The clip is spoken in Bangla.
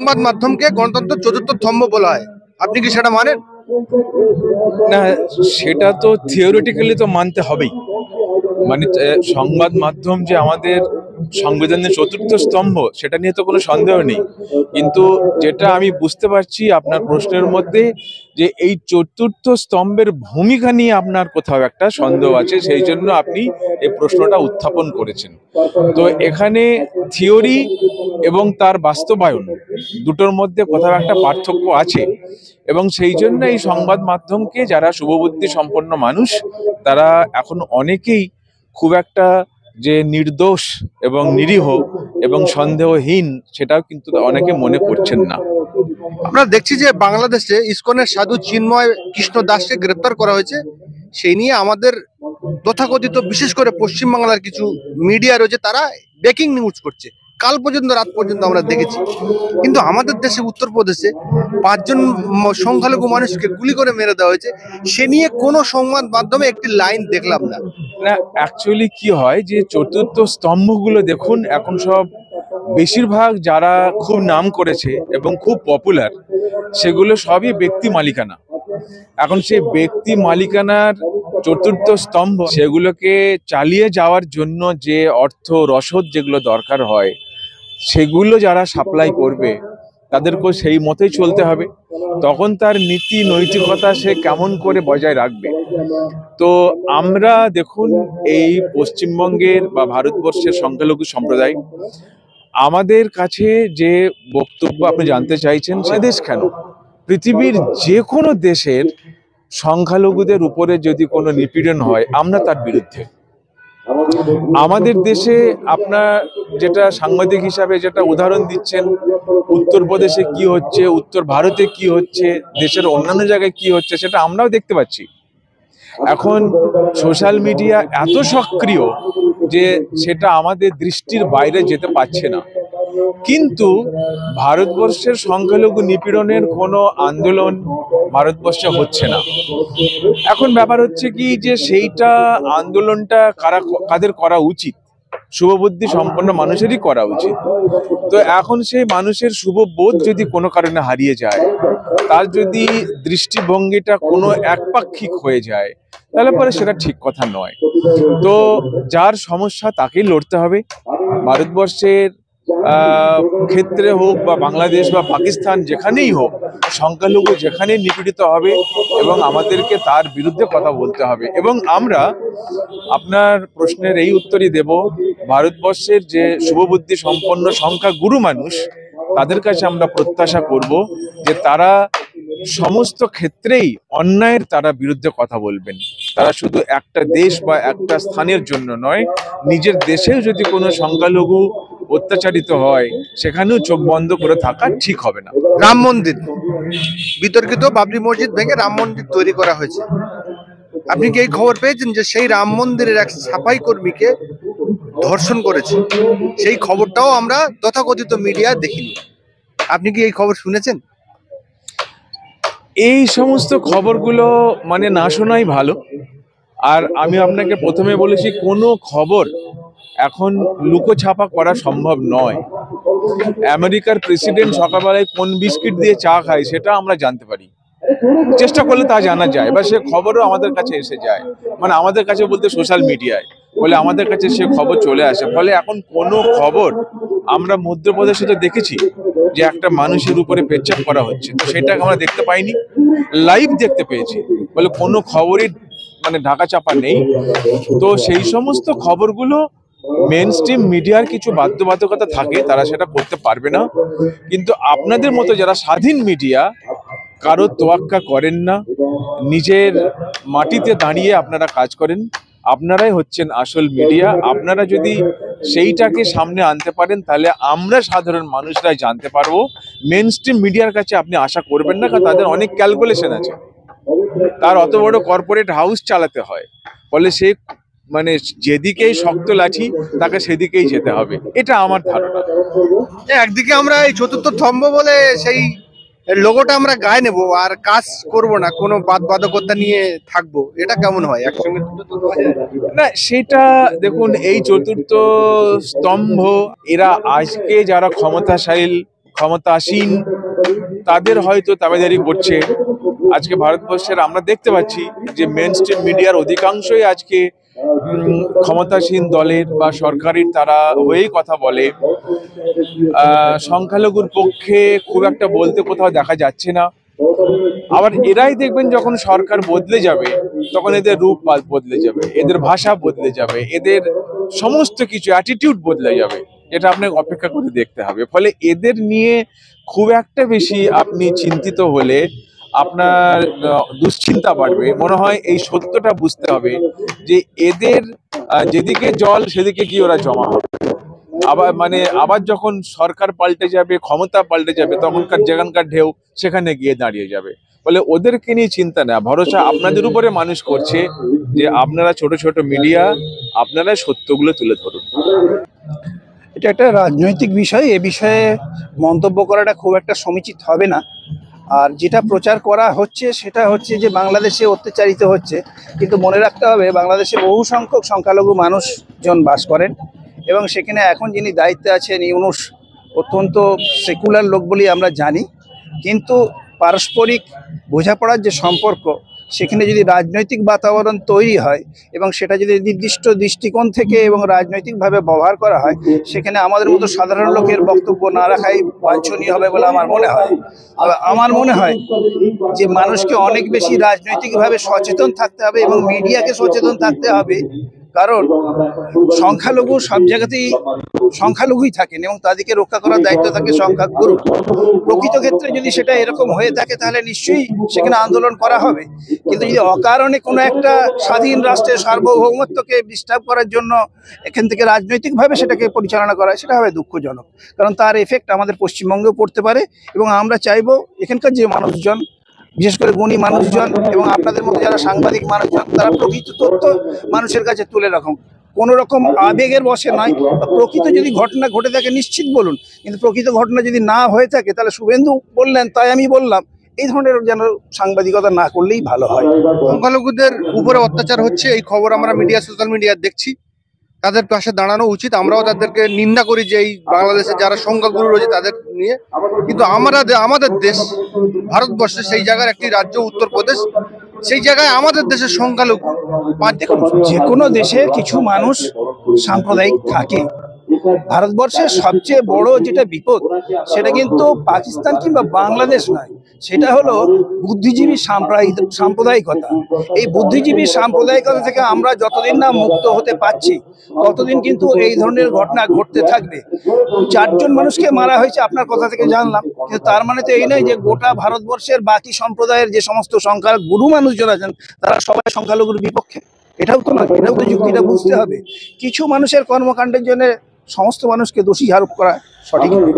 সংবাদ মাধ্যমকে গণতন্ত্র চতুর্থ স্তম্ভ বলা হয়, আপনি কি সেটা মানেন? না, সেটা তো থিওরিটিক্যালি তো মানতে হবেই। মানে সংবাদ মাধ্যম যে আমাদের সংবিধানের চতুর্থ স্তম্ভ, সেটা নিয়ে তো কোনো সন্দেহ নেই। কিন্তু যেটা আমি বুঝতে পারছি আপনার প্রশ্নের মধ্যে, যে এই চতুর্থ স্তম্ভের ভূমিকা নিয়ে আপনার কোথাও একটা সন্দেহ আছে, সেই জন্য আপনি এই প্রশ্নটা উত্থাপন করেছেন। তো এখানে থিওরি এবং তার বাস্তবায়ন দুটোর মধ্যে কোথাও একটা পার্থক্য আছে, এবং সেই জন্য এই সংবাদ মাধ্যমকে যারা শুভবুদ্ধি সম্পন্ন মানুষ, তারা এখন অনেকেই খুব একটা যে নির্দোষ এবং নিরীহ এবং সন্দেহহীন, সেটাও কিন্তু অনেকে মনে করছেন না। আমরা দেখছি যে বাংলাদেশে ইসকনের সাধু চিন্ময় কৃষ্ণ দাসকে গ্রেপ্তার করা হয়েছে, সেই নিয়ে আমাদের তথাকথিত বিশেষ করে পশ্চিমবাংলার কিছু মিডিয়া রয়েছে, তারা ব্রেকিং নিউজ করছে। কাল পর্যন্ত, রাত পর্যন্ত আমরা দেখেছি। কিন্তু আমাদের দেশে উত্তরপ্রদেশে 5 জন সংখ্যালঘু মানুষকে গুলি করে মেরে দেওয়া হয়েছে, সে নিয়ে কোনো সংবাদ মাধ্যমে একটি লাইন দেখলাম না। না, অ্যাকচুয়ালি কি হয় যে চতুর্থ স্তম্ভগুলো দেখুন, এখন সব বেশিরভাগ যারা খুব নাম করেছে এবং খুব পপুলার, সেগুলো সবই ব্যক্তি মালিকানা। এখন সেই ব্যক্তি মালিকানার চতুর্থ স্তম্ভ, সেগুলোকে চালিয়ে যাওয়ার জন্য যে অর্থ রসদ যেগুলো দরকার হয়, সেগুলো যারা সাপ্লাই করবে তাদেরকেও সেই মতেই চলতে হবে। তখন তার নীতি নৈতিকতা সে কেমন করে বজায় রাখবে। তো আমরা দেখুন, এই পশ্চিমবঙ্গের বা ভারতবর্ষের সংখ্যালঘু সম্প্রদায়, আমাদের কাছে যে বক্তব্য আপনি জানতে চাইছেন, সে দেশ কেন, পৃথিবীর যে কোনো দেশের সংখ্যালঘুদের উপরে যদি কোনো নিপীড়ন হয়, আমরা তার বিরুদ্ধে। আমাদের দেশে আপনার যেটা সাংবাদিক হিসাবে যেটা উদাহরণ দিচ্ছেন, উত্তরপ্রদেশে কি হচ্ছে, উত্তর ভারতে কি হচ্ছে, দেশের অন্যান্য জায়গায় কি হচ্ছে, সেটা আমরাও দেখতে পাচ্ছি। এখন সোশ্যাল মিডিয়া এত সক্রিয় যে সেটা আমাদের দৃষ্টির বাইরে যেতে পারছে না। কিন্তু ভারতবর্ষের সংখ্যালঘু নিপীড়নের কোনো আন্দোলন ভারতবর্ষে হচ্ছে না। এখন ব্যাপার হচ্ছে কি, যে সেইটা আন্দোলনটা কাদের করা উচিত? শুভবুদ্ধি সম্পন্ন মানুষেরই করা উচিত। তো এখন সেই মানুষের শুভবোধ যদি কোনো কারণে হারিয়ে যায়, তার যদি দৃষ্টিভঙ্গিটা কোনো একপাক্ষিক হয়ে যায়, তাহলে পরে সেটা ঠিক কথা নয়। তো যার সমস্যা তাকেই লড়তে হবে। ভারতবর্ষের ক্ষেত্রে হোক বা বাংলাদেশ বা পাকিস্তান, যেখানেই হোক, সংখ্যালঘু যেখানেই নিপীড়িত হবে, এবং আমাদেরকে তার বিরুদ্ধে কথা বলতে হবে। এবং আমরা আপনার প্রশ্নের এই উত্তরই দেব, ভারতবর্ষের যে শুভবুদ্ধি সম্পন্ন সংখ্যাগুরু মানুষ, তাদের কাছে আমরা প্রত্যাশা করব যে তারা সমস্ত ক্ষেত্রেই অন্যায়ের তারা বিরুদ্ধে কথা বলবেন। তারা শুধু একটা দেশ বা একটা স্থানের জন্য নয়, নিজের দেশেও যদি কোনো সংখ্যালঘু অত্যাচারিত হয়, সেখানেও চোখ বন্ধ করে থাকা ঠিক হবে না। রাম মন্দির বিতর্কিত, বাবরি মসজিদ ভেঙে রাম মন্দির তৈরি করা হয়েছে। আপনি কি এই খবর পেয়েছেন যে সেই রাম মন্দিরের এক সাফাই কর্মীকে ধর্ষণ করেছে? সেই খবরটাও আমরা তথাকথিত মিডিয়া দেখিনি। আপনি কি এই খবর শুনেছেন? এই সমস্ত খবরগুলো মানে না শোনাই ভালো। আর আমি আপনাকে প্রথমে বলেছি, কোনো খবর এখন লুকোছাপা করা সম্ভব নয়। আমেরিকার প্রেসিডেন্ট সকালবেলায় কোন বিস্কিট দিয়ে চা খায়, সেটা আমরা জানতে পারি, চেষ্টা করলে তা জানা যায়, বা সে খবরও আমাদের কাছে এসে যায়। মানে আমাদের কাছে বলতে সোশ্যাল মিডিয়ায় বলে আমাদের কাছে সে খবর চলে আসে। ফলে এখন কোনো খবর, আমরা মধ্যপ্রদেশে তো দেখেছি যে একটা মানুষের উপরে পেচ্ছাপ করা হচ্ছে, তো সেটা আমরা দেখতে পাইনি, লাইভ দেখতে পেয়েছি। বলে কোনো খবরই মানে ঢাকা চাপা নেই। তো সেই সমস্ত খবরগুলো মেন স্ট্রিম মিডিয়ার কিছু বাধ্যবাধকতা থাকে, তারা সেটা করতে পারবে না। কিন্তু আপনাদের মতো যারা স্বাধীন মিডিয়া, কারো তোয়াক্কা করেন না, নিজের মাটিতে দাঁড়িয়ে আপনারা কাজ করেন, আপনারাই হচ্ছেন আসল মিডিয়া। আপনারা যদি সেইটাকে সামনে আনতে পারেন, তাহলে আমরা সাধারণ মানুষরাই জানতে পারবো। মেন স্ট্রিম মিডিয়ার কাছে আপনি আশা করবেন না, কারণ তাদের অনেক ক্যালকুলেশন আছে, তার অত বড় কর্পোরেট হাউস চালাতে হয়। ফলে সে মানে যেদিকেই শক্ত লাঠি, তাকে সেদিকেই যেতে হবে, এটা আমার ধারণা। একদিকে আমরা এই চতুর্থ স্তম্ভ বলে সেই লোগোটা আমরা গায়ে নেব আর কাজ করব না, কোনো বাধ্যবাধকতা নিয়ে থাকবো, এটা কেমন হয়? একসঙ্গে না, সেটা দেখুন, এই চতুর্থ স্তম্ভ এরা আজকে যারা ক্ষমতাসীন তাদের হয়তো তাবেদারি করছে। আজকে ভারতবর্ষের আমরা দেখতে পাচ্ছি যে মেন স্ট্রিম মিডিয়ার অধিকাংশই আজকে ক্ষমতাসীন দলের বা সরকারের তারা হয়েই কথা বলে। সংখ্যালঘুর পক্ষে খুব একটা বলতে কোথাও দেখা যাচ্ছে না। আবার এরাই দেখবেন যখন সরকার বদলে যাবে তখন এদের রূপ বদলে যাবে, এদের ভাষা বদলে যাবে, এদের সমস্ত কিছু অ্যাটিটিউড বদলে যাবে। এটা আপনাকে অপেক্ষা করে দেখতে হবে। ফলে এদের নিয়ে খুব একটা বেশি আপনি চিন্তিত হলে আপনার দুশ্চিন্তা বাড়বে। মনে হয় এই সত্যটা বুঝতে হবে যে এদের যেদিকে জল সেদিকে কি ওরা জমা হবে। আবার যখন সরকার পাল্টে যাবে, ক্ষমতা পাল্টে যাবে, তখনকার যেখানকার ঢেউ সেখানে গিয়ে দাঁড়িয়ে যাবে। ফলে ওদেরকে নিয়ে চিন্তা না, ভরসা আপনাদের উপরে মানুষ করছে যে আপনারা ছোট ছোট মিডিয়া, আপনারা সত্যগুলো তুলে ধরুন। এটা একটা রাজনৈতিক বিষয়, এ বিষয়ে মন্তব্য করাটা খুব একটা সমীচিত হবে না। আর যেটা প্রচার করা হচ্ছে সেটা হচ্ছে যে বাংলাদেশে অত্যাচারিত হচ্ছে, কিন্তু মনে রাখতে হবে বাংলাদেশে বহু সংখ্যক সংখ্যালঘু মানুষজন বাস করেন এবং সেখানে এখন যিনি দায়িত্বে আছেন ইউনূস অত্যন্ত সেকুলার লোক বলে আমরা জানি, কিন্তু পারস্পরিক বোঝাপড়ার যে সম্পর্ক সেখানে যদি রাজনৈতিক বাতাবরণ তৈরি হয় এবং সেটা যদি নির্দিষ্ট দৃষ্টিকোণ থেকে এবং রাজনৈতিকভাবে ব্যবহার করা হয়, সেখানে আমাদের মতো সাধারণ লোকের বক্তব্য না রাখাই বাঞ্ছনীয় হবে বলে আমার মনে হয়। আমার মনে হয় যে মানুষকে অনেক বেশি রাজনৈতিকভাবে সচেতন থাকতে হবে এবং মিডিয়াকে সচেতন থাকতে হবে, কারণ সংখ্যালঘু সব জায়গাতেই সংখ্যালঘুই থাকেন এবং তাদেরকে রক্ষা করার দায়িত্ব থাকে সংখ্যাগুরু। প্রকৃত ক্ষেত্রে যদি সেটা এরকম হয়ে থাকে তাহলে নিশ্চয়ই সেখানে আন্দোলন করা হবে, কিন্তু যদি অকারণে কোনো একটা স্বাধীন রাষ্ট্রের সার্বভৌমত্বকে ডিস্টার্ব করার জন্য এখান থেকে রাজনৈতিকভাবে সেটাকে পরিচালনা করা হয়, সেটা হবে দুঃখজনক। কারণ তার এফেক্ট আমাদের পশ্চিমবঙ্গেও পড়তে পারে এবং আমরা চাইবো এখানকার যে মানুষজন, বিশেষ করে গুণী মানুষজন এবং আপনাদের মধ্যে যারা সাংবাদিক মানুষজন, তারা প্রকৃত তথ্য মানুষের কাছে তুলে রাখুন, কোনো রকম আবেগের বশে নয়। প্রকৃত যদি ঘটনা ঘটে থাকে নিশ্চিত বলুন, কিন্তু প্রকৃত ঘটনা যদি না হয়ে থাকে তাহলে শুভেন্দু বললেন তাই আমি বললাম, এই ধরনের যেন সাংবাদিকতা না করলেই ভালো হয়। সংখ্যালঘুদের উপরে অত্যাচার হচ্ছে, এই খবর আমরা মিডিয়া, সোশ্যাল মিডিয়া দেখছি। তাদের পাশে দাঁড়ানো উচিত। আমরাও তাদেরকে নিন্দা করি যে এই বাংলাদেশে যারা সংখ্যাগুরু রয়েছে তাদের নিয়ে, কিন্তু আমাদের দেশ ভারতবর্ষে সেই জায়গার একটি রাজ্য উত্তরপ্রদেশ, সেই জায়গায় আমাদের দেশের সংখ্যালঘু দেখুন, যে কোনো দেশে কিছু মানুষ সাম্প্রদায়িক থাকে। ভারতবর্ষের সবচেয়ে বড় যেটা বিপদ সেটা কিন্তু পাকিস্তান কিংবা বাংলাদেশ নয়, সেটা হলো বুদ্ধিজীবী সাম্প্রদায়িকতা। এই বুদ্ধিজীবী সাম্প্রদায়িকতা থেকে আমরা যতদিন না মুক্ত হতে পারছি ততদিন কিন্তু এই ধরনের ঘটনা ঘটতে থাকবে। 4 জন মানুষকে মারা হয়েছে আপনার কথা থেকে জানলাম, কিন্তু তার মানে তো এই নয় যে গোটা ভারতবর্ষের বাকি সম্প্রদায়ের যে সমস্ত সংখ্যাগুরু মানুষজন আছেন তারা সবাই সংখ্যালঘুর বিপক্ষে। এটাও তো নয়, এটাও তো যুক্তিটা বুঝতে হবে। কিছু মানুষের কর্মকাণ্ডের জন্য সমস্ত মানুষকে দোষী আরোপ করা সঠিক নয়।